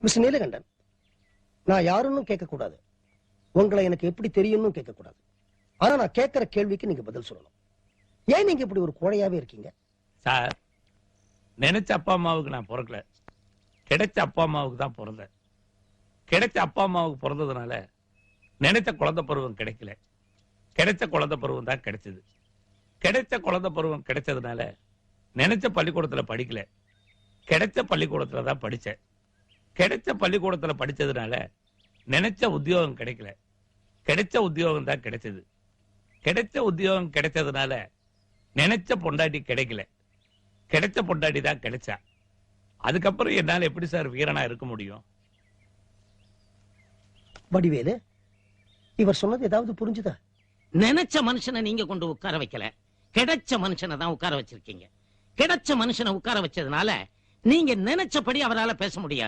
Mister Neelakandan, நான் யாருன்னு கேட்க கூடாது, உங்களை எனக்கு எப்படி தெரியும்னு கேட்க கூடாது. ஆனா நான் கேட்கிற கேள்விக்கு நீங்க பதில் சொல்லணும். ஏன் நீங்க இப்படி ஒரு கோழையாவே இருக்கீங்க? சார், நினைச்ச அப்பா அம்மாவுக்கு நான் பிறக்கல, கிடைச்ச அப்பா அம்மாவுக்கு தான் பிறந்தேன். கிடைச்ச அப்பா அம்மாவுக்கு பிறந்ததுனால நினைச்ச குழந்தை பருவம் கிடைக்கல, கிடைச்ச குழந்தை பருவம் தான் கிடைச்சது. கிடைச்ச குழந்தை பருவம் கிடைச்சதுனால நினைச்ச பள்ளிக்கூடத்துல படிக்கல, கிடைச்ச பள்ளிக்கூடத்துல தான் படிச்சேன். கிடைச்ச பள்ளிக்கூடத்துல படிச்சதுனால நினைச்ச உத்தியோகம் கிடைக்கல, கிடைச்ச உத்தியோகம் தான் கிடைச்சது. கிடைச்ச உத்தியோகம் கிடைச்சதுனால நினைச்ச பொண்டாட்டி கிடைக்கல, கிடைச்ச பொண்டாட்டி தான் கிடைச்சா. அதுக்கப்புறம் என்னால எப்படி சார் வீரனா இருக்க முடியும்? வடிவேலு, இவர் சொன்னது ஏதாவது புரிஞ்சுதா? நினைச்ச மனுஷனை நீங்க கொண்டு உட்கார வைக்கல, கிடைச்ச மனுஷனை தான் உட்கார வச்சிருக்கீங்க. கிடைச்ச மனுஷனை உட்கார வச்சதுனால நீங்க நினைச்சபடி அவரால பேச முடியாது.